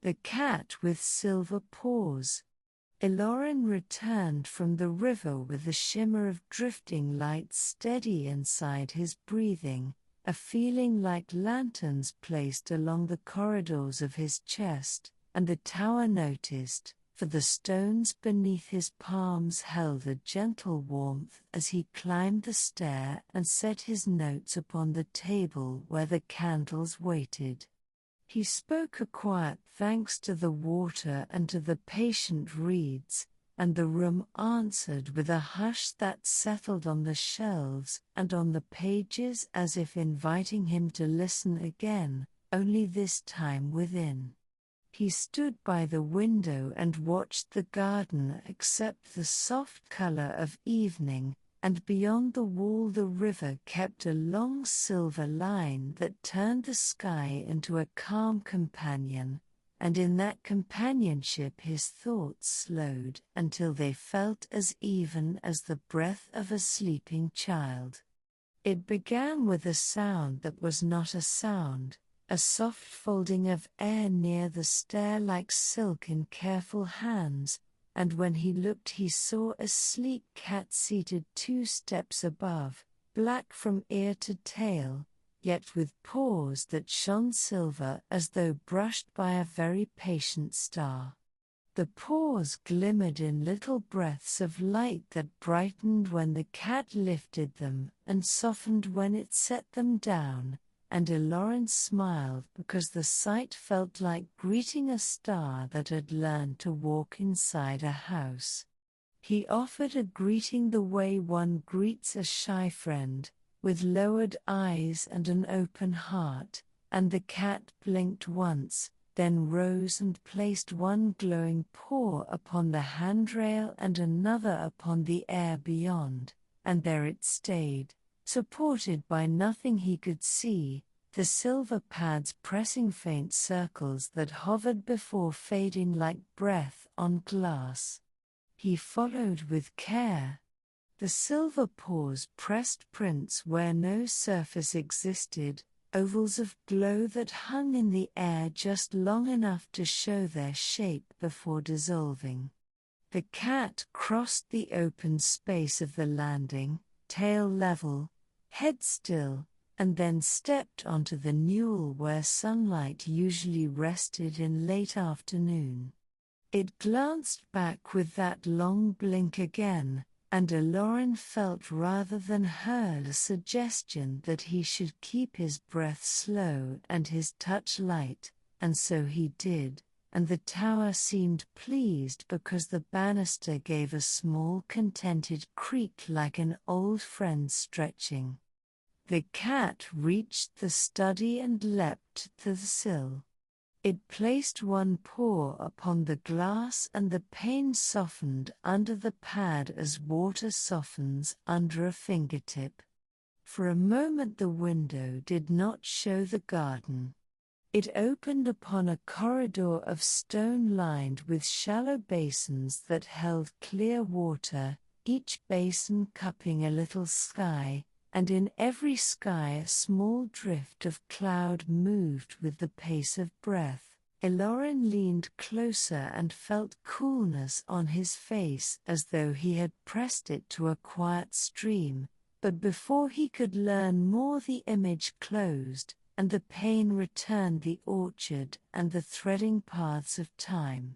The Cat with Silver Paws. Elorin returned from the river with the shimmer of drifting light steady inside his breathing, a feeling like lanterns placed along the corridors of his chest, and the tower noticed, for the stones beneath his palms held a gentle warmth as he climbed the stair and set his notes upon the table where the candles waited. He spoke a quiet thanks to the water and to the patient reeds, and the room answered with a hush that settled on the shelves and on the pages as if inviting him to listen again, only this time within. He stood by the window and watched the garden accept the soft color of evening, and beyond the wall the river kept a long silver line that turned the sky into a calm companion, and in that companionship his thoughts slowed until they felt as even as the breath of a sleeping child. It began with a sound that was not a sound, a soft folding of air near the stair like silk in careful hands, and when he looked he saw a sleek cat seated 2 steps above, black from ear to tail, yet with paws that shone silver as though brushed by a very patient star. The paws glimmered in little breaths of light that brightened when the cat lifted them and softened when it set them down, and Elorin smiled because the sight felt like greeting a star that had learned to walk inside a house. He offered a greeting the way one greets a shy friend, with lowered eyes and an open heart, and the cat blinked once, then rose and placed one glowing paw upon the handrail and another upon the air beyond, and there it stayed, supported by nothing he could see, the silver pads pressing faint circles that hovered before fading like breath on glass. He followed with care. The silver paws pressed prints where no surface existed, ovals of glow that hung in the air just long enough to show their shape before dissolving. The cat crossed the open space of the landing, tail level, head still, and then stepped onto the newel where sunlight usually rested in late afternoon. It glanced back with that long blink again, and Elorin felt rather than heard a suggestion that he should keep his breath slow and his touch light, and so he did, and the tower seemed pleased because the banister gave a small contented creak like an old friend stretching. The cat reached the study and leapt to the sill. It placed one paw upon the glass and the pane softened under the pad as water softens under a fingertip. For a moment the window did not show the garden. It opened upon a corridor of stone lined with shallow basins that held clear water, each basin cupping a little sky, and in every sky a small drift of cloud moved with the pace of breath. Elorin leaned closer and felt coolness on his face as though he had pressed it to a quiet stream, but before he could learn more the image closed, and the pain returned the orchard and the threading paths of time.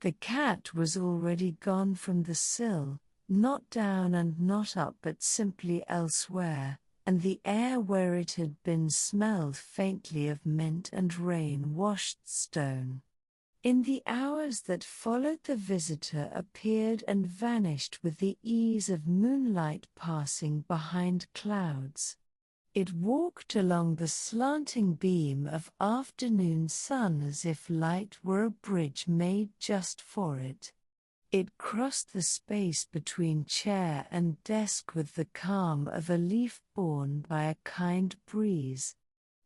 The cat was already gone from the sill, not down and not up but simply elsewhere, and the air where it had been smelled faintly of mint and rain-washed stone. In the hours that followed the visitor appeared and vanished with the ease of moonlight passing behind clouds. It walked along the slanting beam of afternoon sun as if light were a bridge made just for it. It crossed the space between chair and desk with the calm of a leaf borne by a kind breeze.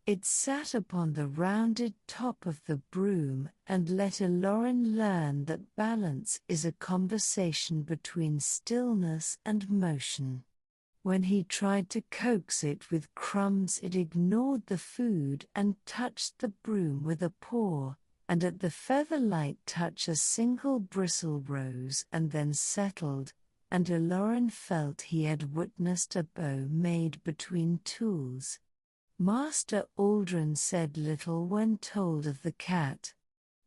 It sat upon the rounded top of the broom and let Elorin learn that balance is a conversation between stillness and motion. When he tried to coax it with crumbs it ignored the food and touched the broom with a paw, and at the feather-light touch a single bristle rose and then settled, and Elorin felt he had witnessed a bow made between tools. Master Aldrin said little when told of the cat.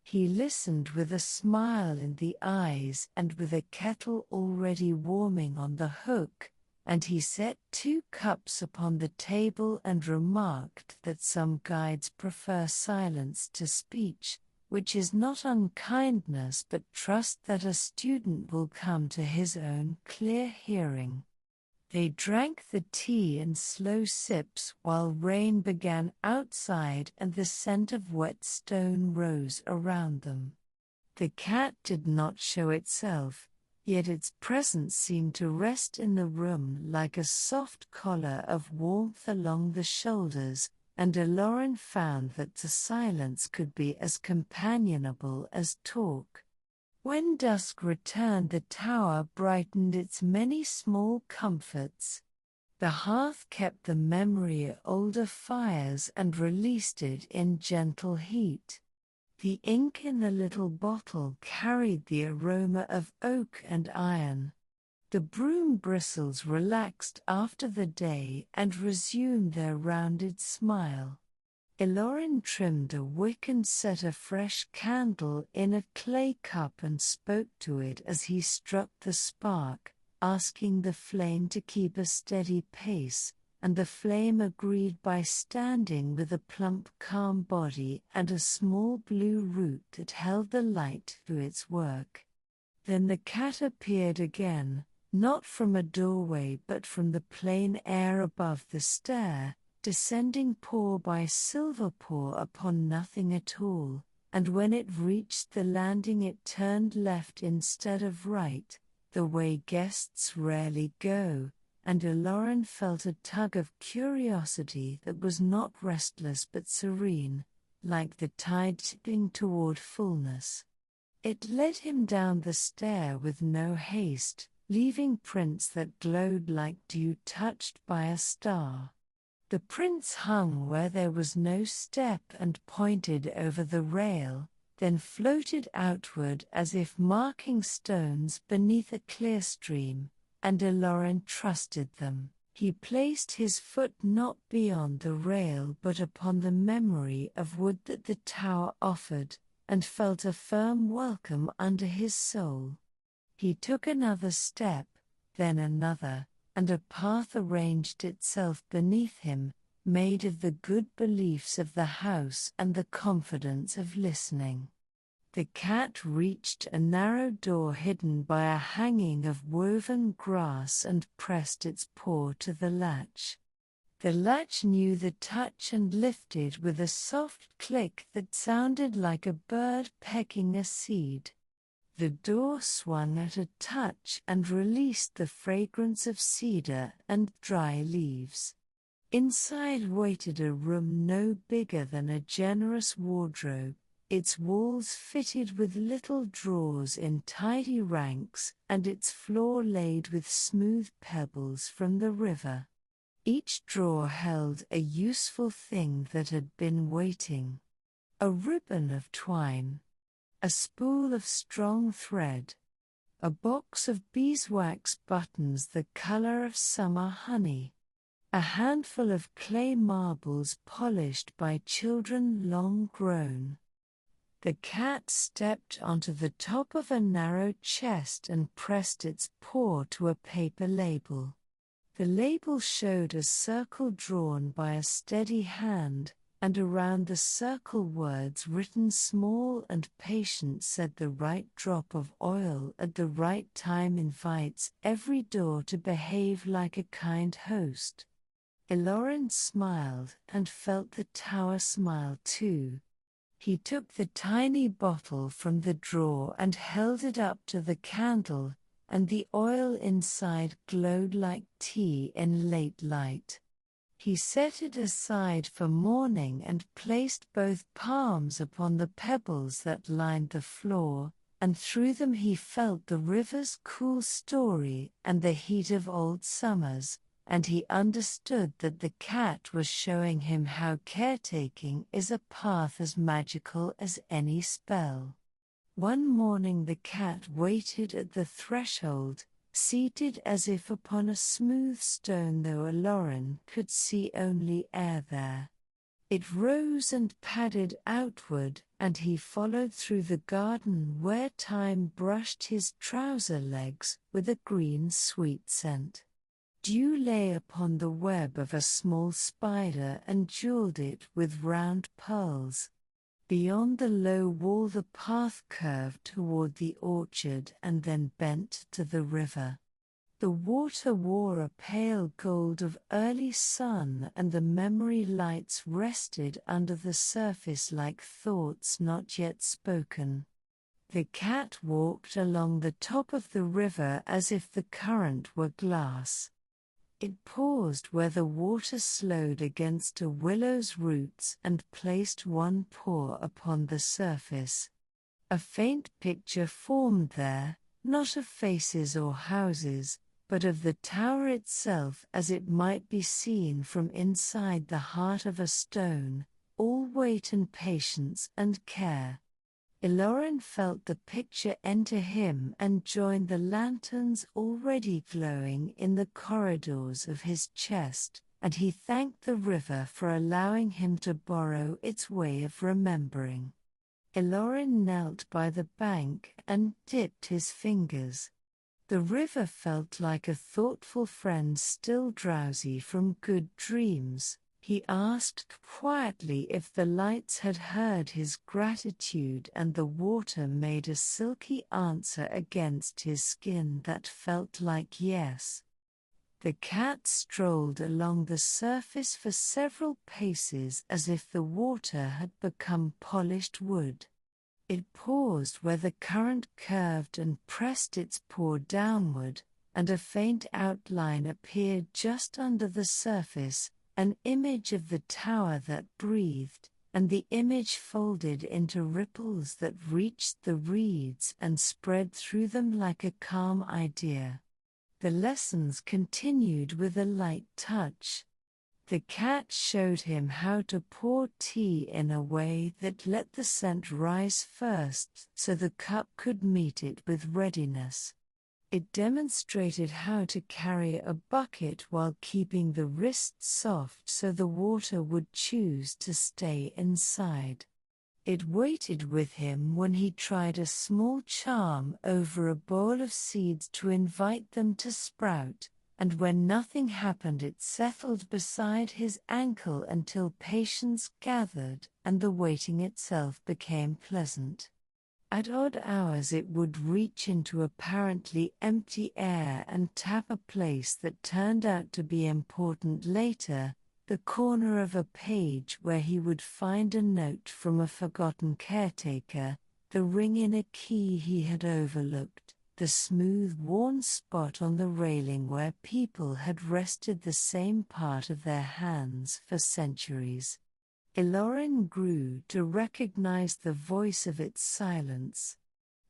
He listened with a smile in the eyes and with a kettle already warming on the hook, and he set 2 cups upon the table and remarked that some guides prefer silence to speech, which is not unkindness but trust that a student will come to his own clear hearing. They drank the tea in slow sips while rain began outside and the scent of wet stone rose around them. The cat did not show itself, yet its presence seemed to rest in the room like a soft collar of warmth along the shoulders, and Elorin found that the silence could be as companionable as talk. When dusk returned, the tower brightened its many small comforts. The hearth kept the memory of older fires and released it in gentle heat. The ink in the little bottle carried the aroma of oak and iron. The broom bristles relaxed after the day and resumed their rounded smile. Elorin trimmed a wick and set a fresh candle in a clay cup and spoke to it as he struck the spark, asking the flame to keep a steady pace, and the flame agreed by standing with a plump calm body and a small blue root that held the light to its work. Then the cat appeared again, not from a doorway but from the plain air above the stair, descending paw by silver paw upon nothing at all, and when it reached the landing it turned left instead of right, the way guests rarely go, and Elorin felt a tug of curiosity that was not restless but serene, like the tide tipping toward fullness. It led him down the stair with no haste, leaving prints that glowed like dew touched by a star. The prints hung where there was no step and pointed over the rail, then floated outward as if marking stones beneath a clear stream, and Elorin trusted them. He placed his foot not beyond the rail but upon the memory of wood that the tower offered, and felt a firm welcome under his soul. He took another step, then another, and a path arranged itself beneath him, made of the good beliefs of the house and the confidence of listening. The cat reached a narrow door hidden by a hanging of woven grass and pressed its paw to the latch. The latch knew the touch and lifted with a soft click that sounded like a bird pecking a seed. The door swung at a touch and released the fragrance of cedar and dry leaves. Inside waited a room no bigger than a generous wardrobe, its walls fitted with little drawers in tidy ranks and its floor laid with smooth pebbles from the river. Each drawer held a useful thing that had been waiting. A ribbon of twine, a spool of strong thread, a box of beeswax buttons the color of summer honey, a handful of clay marbles polished by children long grown. The cat stepped onto the top of a narrow chest and pressed its paw to a paper label. The label showed a circle drawn by a steady hand, and around the circle words written small and patient said the right drop of oil at the right time invites every door to behave like a kind host. Elorin smiled and felt the tower smile too. He took the tiny bottle from the drawer and held it up to the candle, and the oil inside glowed like tea in late light. He set it aside for morning and placed both palms upon the pebbles that lined the floor, and through them he felt the river's cool story and the heat of old summers, and he understood that the cat was showing him how caretaking is a path as magical as any spell. One morning the cat waited at the threshold, seated as if upon a smooth stone, though Elorin could see only air there. It rose and padded outward, and he followed through the garden where time brushed his trouser legs with a green sweet scent. Dew lay upon the web of a small spider and jeweled it with round pearls. Beyond the low wall the path curved toward the orchard and then bent to the river. The water wore a pale gold of early sun, and the memory lights rested under the surface like thoughts not yet spoken. The cat walked along the top of the river as if the current were glass. It paused where the water slowed against a willow's roots and placed one paw upon the surface. A faint picture formed there, not of faces or houses, but of the tower itself as it might be seen from inside the heart of a stone, all weight and patience and care. Elorin felt the picture enter him and joined the lanterns already glowing in the corridors of his chest, and he thanked the river for allowing him to borrow its way of remembering. Elorin knelt by the bank and dipped his fingers. The river felt like a thoughtful friend still drowsy from good dreams. He asked quietly if the lights had heard his gratitude, and the water made a silky answer against his skin that felt like yes. The cat strolled along the surface for several paces as if the water had become polished wood. It paused where the current curved and pressed its paw downward, and a faint outline appeared just under the surface, an image of the tower that breathed, and the image folded into ripples that reached the reeds and spread through them like a calm idea. The lessons continued with a light touch. The cat showed him how to pour tea in a way that let the scent rise first so the cup could meet it with readiness. It demonstrated how to carry a bucket while keeping the wrists soft so the water would choose to stay inside. It waited with him when he tried a small charm over a bowl of seeds to invite them to sprout, and when nothing happened it settled beside his ankle until patience gathered and the waiting itself became pleasant. At odd hours it would reach into apparently empty air and tap a place that turned out to be important later, the corner of a page where he would find a note from a forgotten caretaker, the ring in a key he had overlooked, the smooth worn spot on the railing where people had rested the same part of their hands for centuries. Elorin grew to recognize the voice of its silence.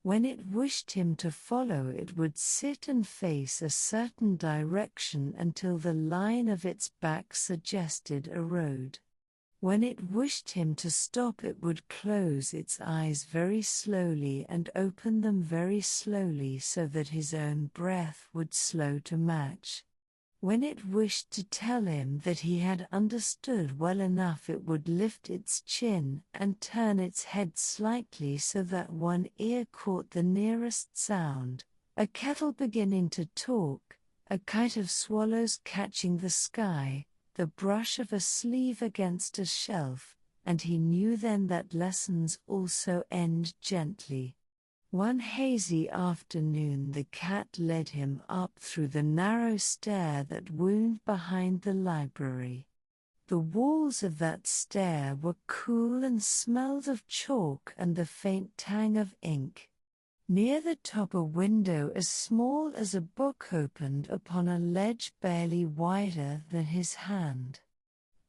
When it wished him to follow, it would sit and face a certain direction until the line of its back suggested a road. When it wished him to stop, it would close its eyes very slowly and open them very slowly so that his own breath would slow to match. When it wished to tell him that he had understood well enough, it would lift its chin and turn its head slightly so that one ear caught the nearest sound, a kettle beginning to talk, a kite of swallows catching the sky, the brush of a sleeve against a shelf, and he knew then that lessons also end gently. One hazy afternoon the cat led him up through the narrow stair that wound behind the library. The walls of that stair were cool and smelled of chalk and the faint tang of ink. Near the top a window as small as a book opened upon a ledge barely wider than his hand.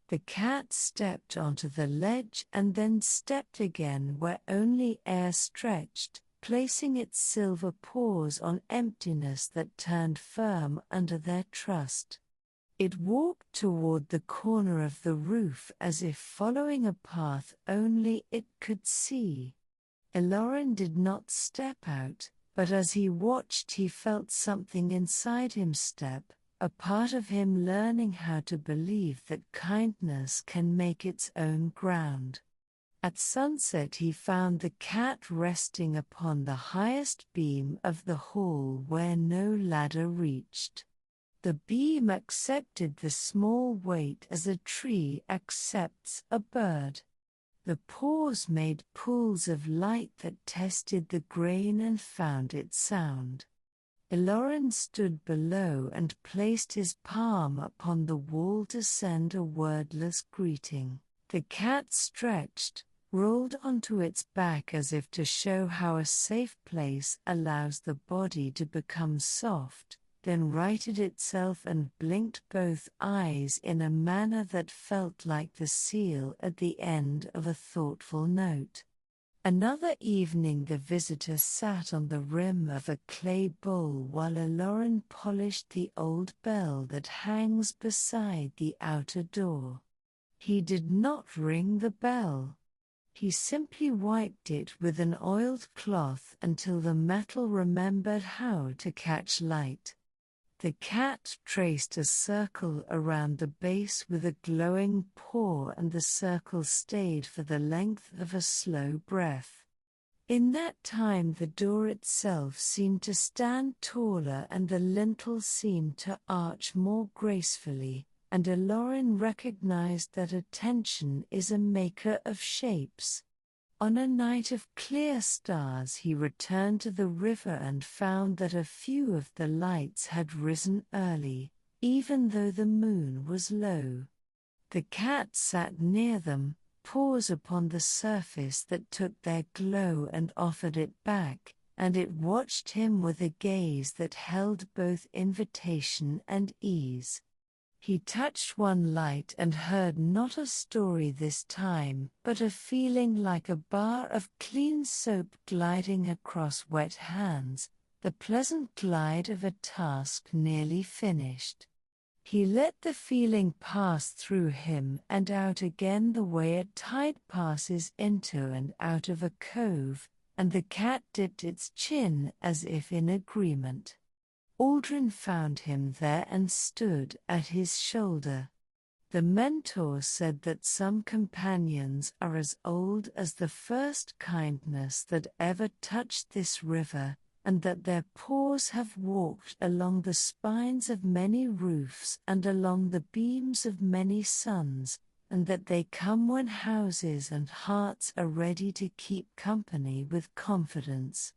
The cat stepped onto the ledge and then stepped again where only air stretched, placing its silver paws on emptiness that turned firm under their trust. It walked toward the corner of the roof as if following a path only it could see. Elorin did not step out, but as he watched he felt something inside him step, a part of him learning how to believe that kindness can make its own ground. At sunset he found the cat resting upon the highest beam of the hall where no ladder reached. The beam accepted the small weight as a tree accepts a bird. The paws made pools of light that tested the grain and found it sound. Elorin stood below and placed his palm upon the wall to send a wordless greeting. The cat stretched, rolled onto its back as if to show how a safe place allows the body to become soft, then righted itself and blinked both eyes in a manner that felt like the seal at the end of a thoughtful note. Another evening the visitor sat on the rim of a clay bowl while Elorin polished the old bell that hangs beside the outer door. He did not ring the bell. He simply wiped it with an oiled cloth until the metal remembered how to catch light. The cat traced a circle around the base with a glowing paw, and the circle stayed for the length of a slow breath. In that time the door itself seemed to stand taller and the lintel seemed to arch more gracefully, and Elorin recognized that attention is a maker of shapes. On a night of clear stars he returned to the river and found that a few of the lights had risen early, even though the moon was low. The cat sat near them, paws upon the surface that took their glow and offered it back, and it watched him with a gaze that held both invitation and ease. He touched one light and heard not a story this time, but a feeling like a bar of clean soap gliding across wet hands, the pleasant glide of a task nearly finished. He let the feeling pass through him and out again the way a tide passes into and out of a cove, and the cat dipped its chin as if in agreement. Aldrin found him there and stood at his shoulder. The mentor said that some companions are as old as the first kindness that ever touched this river, and that their paws have walked along the spines of many roofs and along the beams of many suns, and that they come when houses and hearts are ready to keep company with confidence.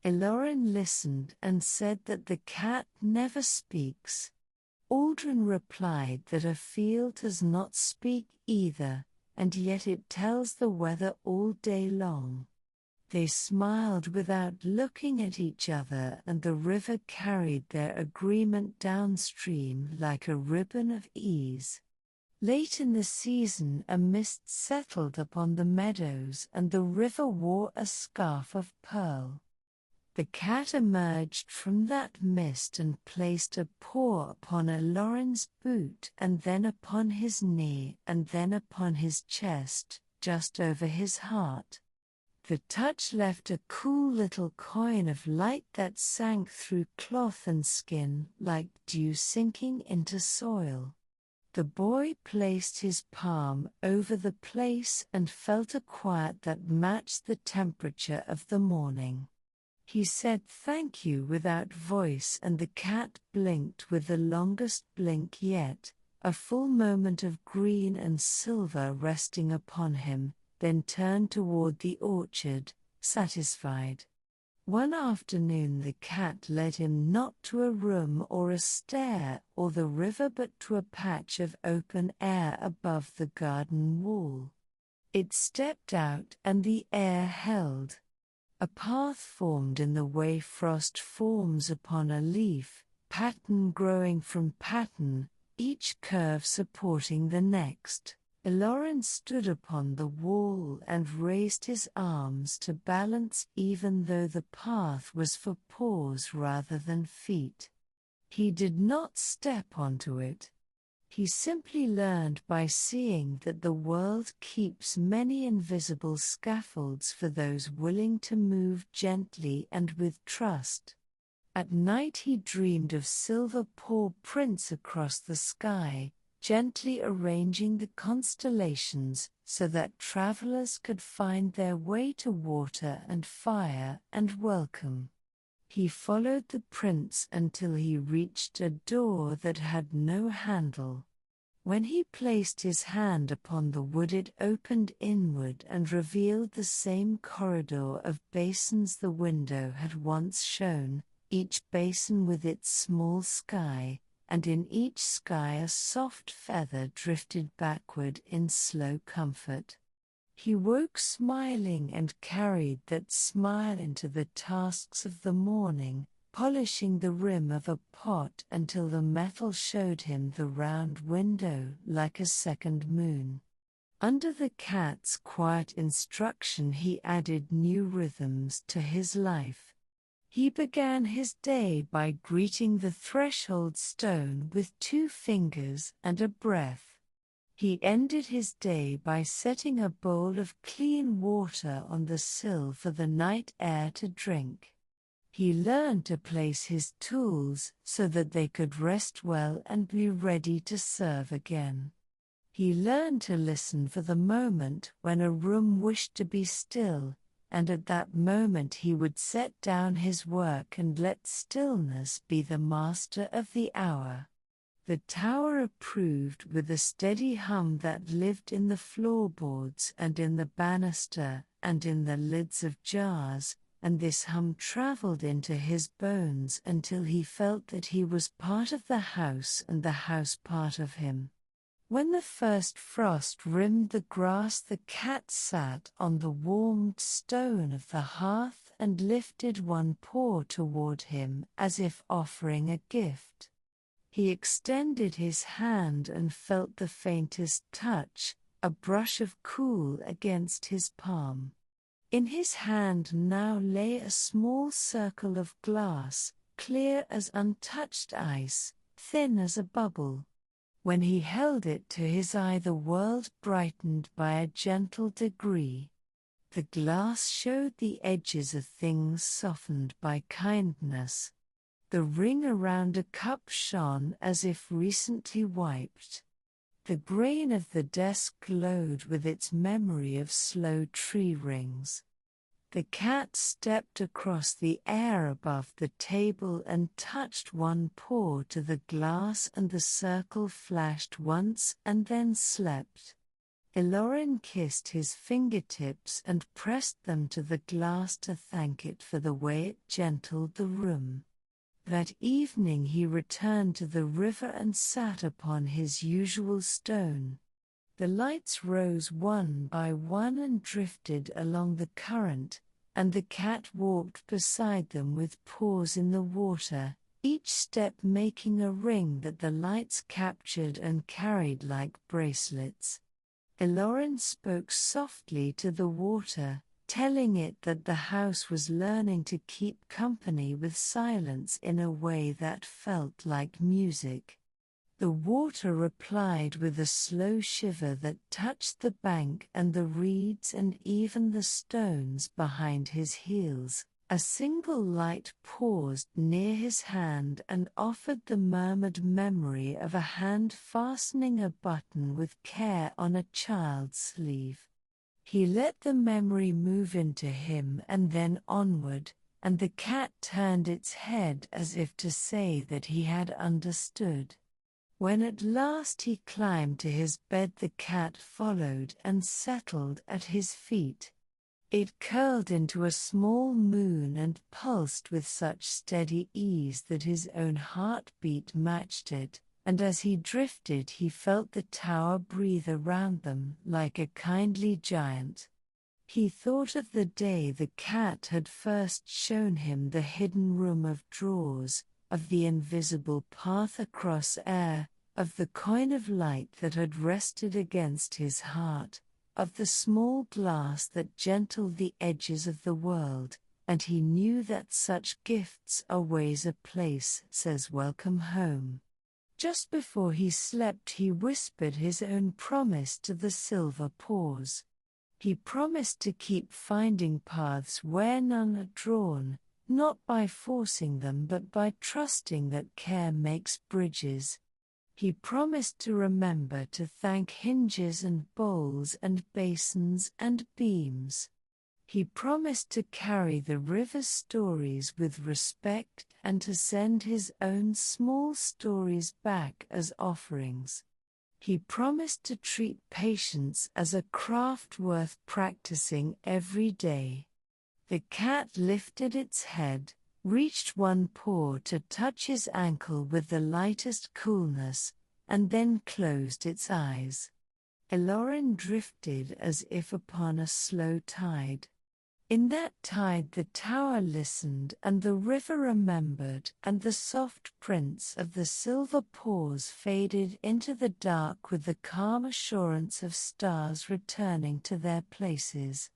Elorin listened and said that the cat never speaks. Aldrin replied that a field does not speak either, and yet it tells the weather all day long. They smiled without looking at each other, and the river carried their agreement downstream like a ribbon of ease. Late in the season a mist settled upon the meadows and the river wore a scarf of pearl. The cat emerged from that mist and placed a paw upon Elorin's boot and then upon his knee and then upon his chest, just over his heart. The touch left a cool little coin of light that sank through cloth and skin like dew sinking into soil. The boy placed his palm over the place and felt a quiet that matched the temperature of the morning. He said thank you without voice, and the cat blinked with the longest blink yet, a full moment of green and silver resting upon him, then turned toward the orchard, satisfied. One afternoon the cat led him not to a room or a stair or the river but to a patch of open air above the garden wall. It stepped out and the air held. A path formed in the way frost forms upon a leaf, pattern growing from pattern, each curve supporting the next. Elorin stood upon the wall and raised his arms to balance even though the path was for paws rather than feet. He did not step onto it. He simply learned by seeing that the world keeps many invisible scaffolds for those willing to move gently and with trust. At night he dreamed of silver paw prints across the sky, gently arranging the constellations so that travelers could find their way to water and fire and welcome. He followed the prints until he reached a door that had no handle. When he placed his hand upon the wood, it opened inward and revealed the same corridor of basins the window had once shown, each basin with its small sky, and in each sky a soft feather drifted backward in slow comfort. He woke smiling and carried that smile into the tasks of the morning, polishing the rim of a pot until the metal showed him the round window like a second moon. Under the cat's quiet instruction, he added new rhythms to his life. He began his day by greeting the threshold stone with 2 fingers and a breath. He ended his day by setting a bowl of clean water on the sill for the night air to drink. He learned to place his tools so that they could rest well and be ready to serve again. He learned to listen for the moment when a room wished to be still, and at that moment he would set down his work and let stillness be the master of the hour. The tower approved with a steady hum that lived in the floorboards and in the banister and in the lids of jars, and this hum traveled into his bones until he felt that he was part of the house and the house part of him. When the first frost rimmed the grass, the cat sat on the warmed stone of the hearth and lifted one paw toward him as if offering a gift. He extended his hand and felt the faintest touch, a brush of cool against his palm. In his hand now lay a small circle of glass, clear as untouched ice, thin as a bubble. When he held it to his eye, the world brightened by a gentle degree. The glass showed the edges of things softened by kindness. The ring around a cup shone as if recently wiped. The grain of the desk glowed with its memory of slow tree rings. The cat stepped across the air above the table and touched one paw to the glass, and the circle flashed once and then slept. Elorin kissed his fingertips and pressed them to the glass to thank it for the way it gentled the room. That evening he returned to the river and sat upon his usual stone. The lights rose one by one and drifted along the current, and the cat walked beside them with paws in the water, each step making a ring that the lights captured and carried like bracelets. Elorin spoke softly to the water, telling it that the house was learning to keep company with silence in a way that felt like music. The water replied with a slow shiver that touched the bank and the reeds and even the stones behind his heels. A single light paused near his hand and offered the murmured memory of a hand fastening a button with care on a child's sleeve. He let the memory move into him and then onward, and the cat turned its head as if to say that he had understood. When at last he climbed to his bed, the cat followed and settled at his feet. It curled into a small moon and pulsed with such steady ease that his own heartbeat matched it, and as he drifted he felt the tower breathe around them like a kindly giant. He thought of the day the cat had first shown him the hidden room of drawers, of the invisible path across air, of the coin of light that had rested against his heart, of the small glass that gentled the edges of the world, and he knew that such gifts are ways a place says welcome home. Just before he slept, he whispered his own promise to the silver paws. He promised to keep finding paths where none are drawn, not by forcing them but by trusting that care makes bridges. He promised to remember to thank hinges and bowls and basins and beams. He promised to carry the river's stories with respect and to send his own small stories back as offerings. He promised to treat patience as a craft worth practicing every day. The cat lifted its head, reached one paw to touch his ankle with the lightest coolness, and then closed its eyes. Elorin drifted as if upon a slow tide. In that tide the tower listened and the river remembered, and the soft prints of the silver paws faded into the dark with the calm assurance of stars returning to their places.